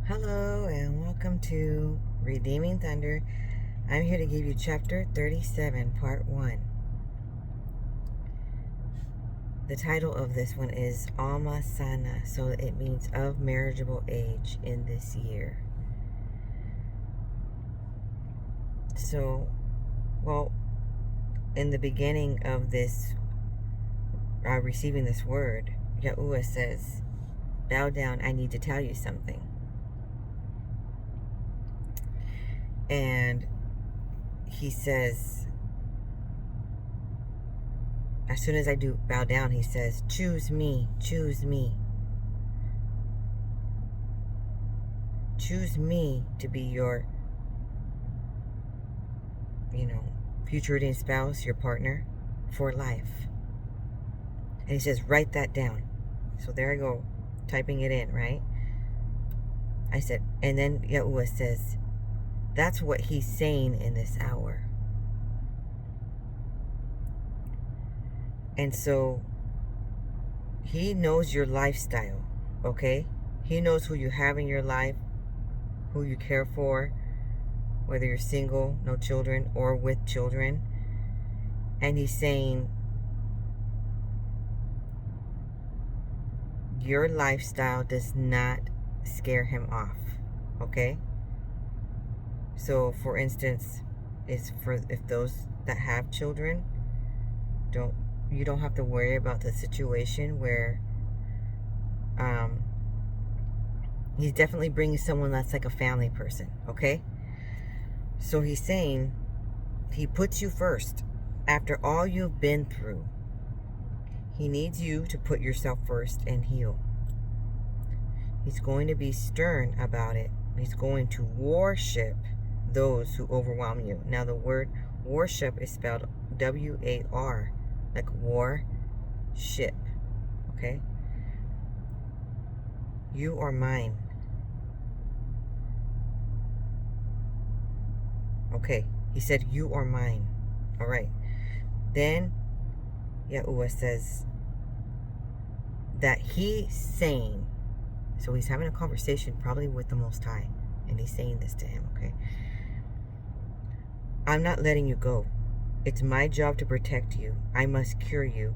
Hello and welcome to Redeeming Thunder. I'm here to give you chapter 37, part 1. The title of this one is Alma Sana, so it means of marriageable age in this year. So, in the beginning of this, receiving this word, Yahuwah says, bow down, I need to tell you something. And he says, as soon as I do bow down, he says, choose me, choose me. Choose me to be your, future ordained spouse, your partner for life. And he says, write that down. So there I go, typing it in, right? I said, and then Yahuwah says, that's what he's saying in this hour. And so he knows your lifestyle, okay? He knows who you have in your life, who you care for, whether you're single, no children, or with children. And he's saying, your lifestyle does not scare him off, okay? So, for instance, if those that have children, you don't have to worry about the situation where he's definitely bringing someone that's like a family person, okay? So he's saying he puts you first. After all you've been through, he needs you to put yourself first and heal. He's going to be stern about it. He's going to worship those who overwhelm you. Now the word worship is spelled W-A-R, like war, ship, okay? You are mine. Okay, he said, you are mine. All right. Then Yahuwah says that he's saying, so he's having a conversation probably with the Most High, and he's saying this to him, okay? I'm not letting you go. It's my job to protect you. I must cure you.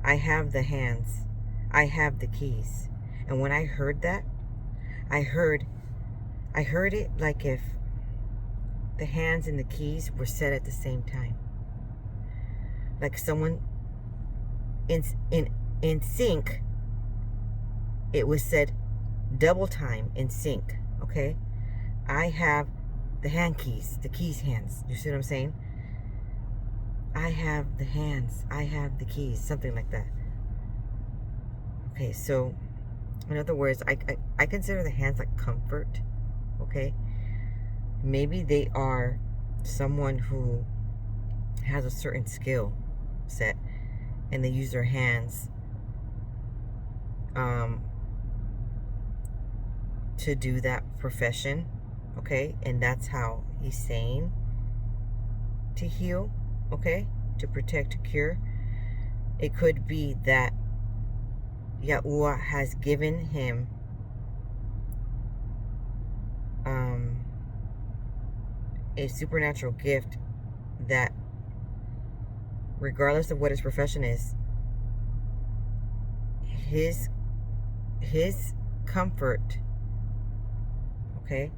I have the hands. I have the keys. And when I heard that, I heard it like if the hands and the keys were said at the same time. Like someone in sync, it was said double time in sync, okay? I have the hand keys, the keys hands. You see what I'm saying? I have the hands, I have the keys, something like that. Okay, so in other words, I consider the hands like comfort, okay? Maybe they are someone who has a certain skill set and they use their hands to do that profession, okay? And that's how he's saying to heal, okay? To protect, to cure. It could be that Yahuwah has given him a supernatural gift that, regardless of what his profession is, his comfort, okay,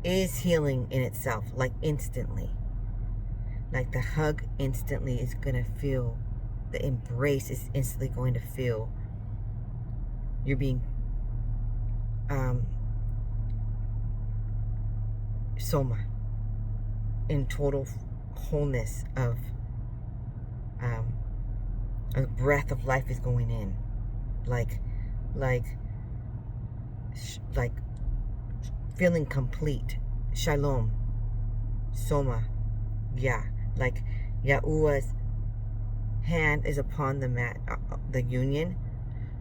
is healing in itself, like instantly. Like the hug instantly is going to feel, the embrace is instantly going to feel you're being soma, in total wholeness of a breath of life is going in, like feeling complete. Shalom, soma, yeah, like Yahuwah's hand is upon the mat, the union.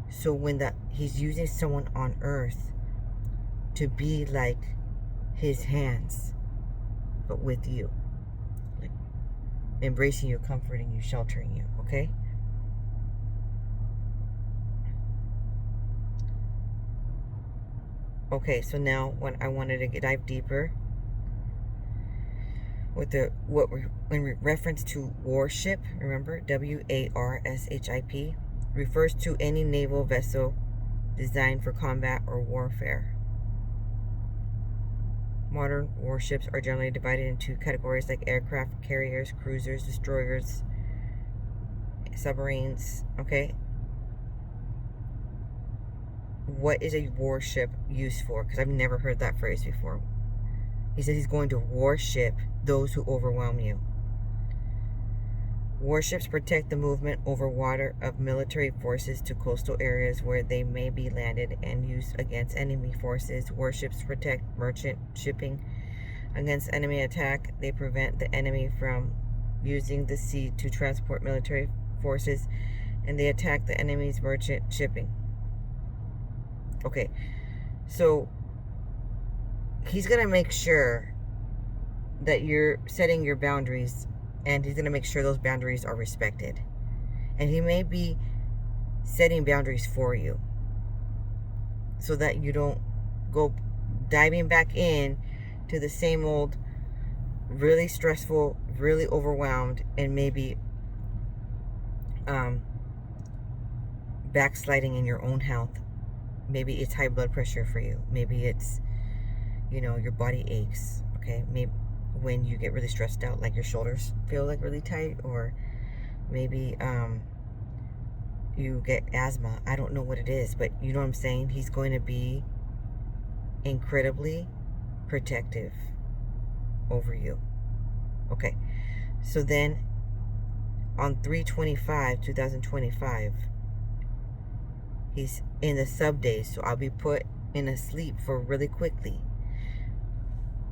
So when he's using someone on earth to be like his hands, but with you, like embracing you, comforting you, sheltering you, okay? Okay, so now when I wanted to dive deeper with in reference to warship, remember, WARSHIP refers to any naval vessel designed for combat or warfare. Modern warships are generally divided into categories like aircraft carriers, cruisers, destroyers, submarines. Okay, what is a warship used for? Because I've never heard that phrase before. He says he's going to warship those who overwhelm you. Warships protect the movement over water of military forces to coastal areas where they may be landed and used against enemy forces. Warships protect merchant shipping against enemy attack. They prevent the enemy from using the sea to transport military forces, and they attack the enemy's merchant shipping. Okay, so he's going to make sure that you're setting your boundaries, and he's going to make sure those boundaries are respected. And he may be setting boundaries for you so that you don't go diving back in to the same old, really stressful, really overwhelmed, and maybe backsliding in your own health. Maybe it's high blood pressure for you. Maybe it's, your body aches. Okay, maybe when you get really stressed out, like your shoulders feel like really tight, or maybe you get asthma. I don't know what it is, but you know what I'm saying? He's going to be incredibly protective over you. Okay, so then on 3/25/2025, he's in the sub days, so I'll be put in a sleep for really quickly,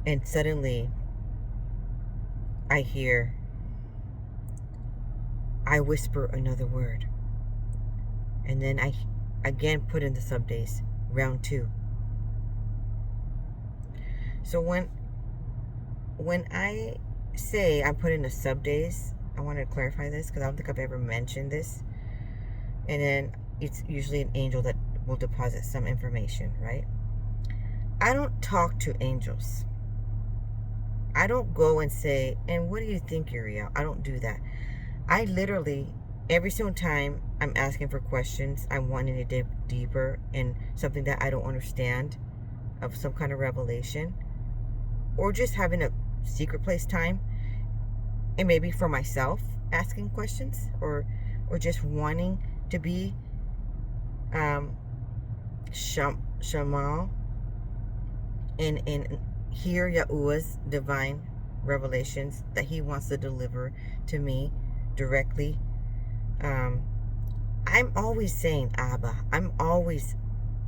and suddenly I whisper another word, and then I again put in the sub days, round 2. So when I say I put in the sub days, I want to clarify this because I don't think I've ever mentioned this. And then it's usually an angel that will deposit some information, right? I don't talk to angels. I don't go and say, and what do you think, Uriel? I don't do that. I literally, every single time I'm asking for questions, I'm wanting to dig deeper in something that I don't understand, of some kind of revelation, or just having a secret place time, and maybe for myself asking questions, or just wanting to be shamal and hear Yahuwah's divine revelations that he wants to deliver to me directly. I'm always saying Abba. I'm always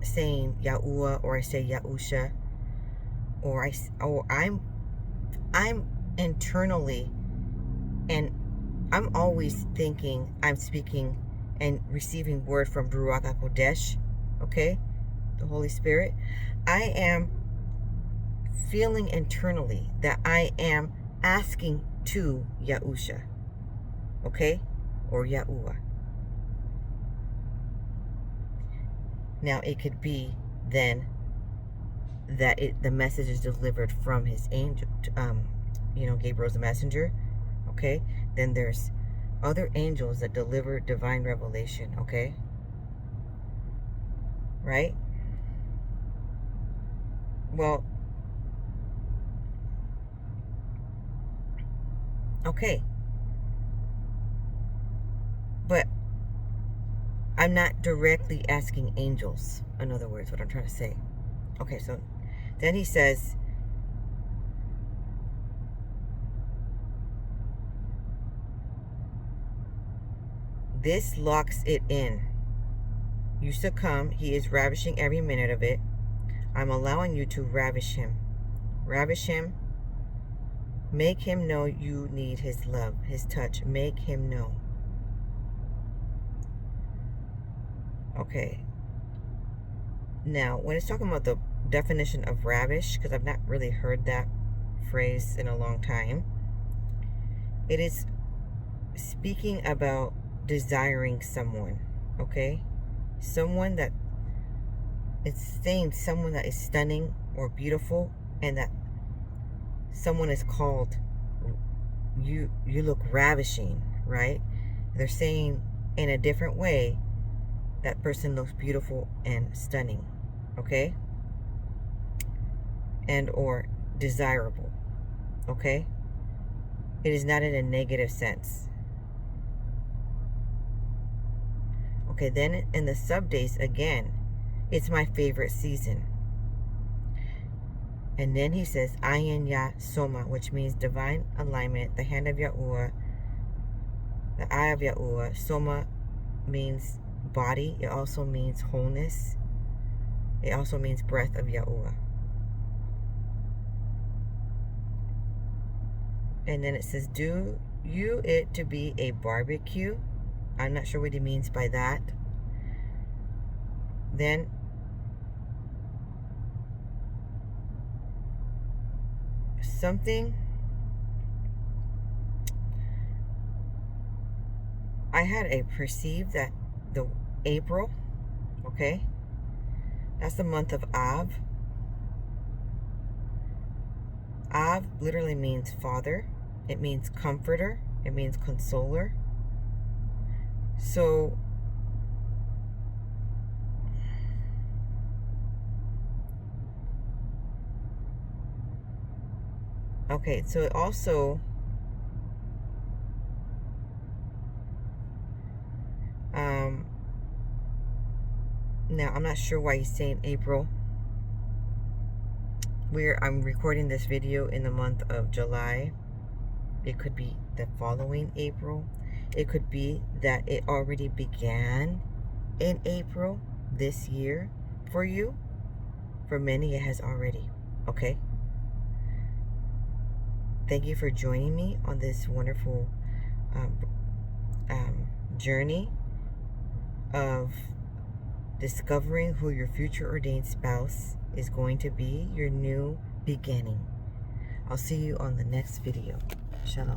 saying Yahuwah, or I say Yahusha, or I'm internally, and I'm always thinking I'm speaking and receiving word from Ruach HaKodesh, okay, the Holy Spirit. I am feeling internally that I am asking to Yahusha, okay, or Yahuwah. Now it could be then that the message is delivered from his angel, Gabriel's the messenger, okay? Then there's other angels that deliver divine revelation, okay? Right? Well, okay. But I'm not directly asking angels, in other words, what I'm trying to say. Okay, so then he says, this locks it in. You succumb. He is ravishing every minute of it. I'm allowing you to ravish him. Ravish him. Make him know you need his love, his touch. Make him know. Okay. Now, when it's talking about the definition of ravish, because I've not really heard that phrase in a long time, it is speaking about desiring someone, okay? Someone that it's saying someone that is stunning or beautiful, and that someone is called, you look ravishing, right? They're saying in a different way that person looks beautiful and stunning, okay? And or desirable, okay? It is not in a negative sense. Okay, then in the sub days, again, it's my favorite season. And then he says, Ayin Ya Soma, which means divine alignment, the hand of Yahuwah, the eye of Yahuwah. Soma means body. It also means wholeness. It also means breath of Yahuwah. And then it says, do you it to be a barbecue? I'm not sure what he means by that. Then something, I had a perceived that the April, okay, that's the month of Av. Av literally means father. It means comforter. It means consoler. So okay, so it also now I'm not sure why he's saying April. I'm recording this video in the month of July. It could be the following April. It could be that it already began in April this year for you. For many, it has already. Okay? Thank you for joining me on this wonderful journey of discovering who your future ordained spouse is going to be, your new beginning. I'll see you on the next video. Shalom.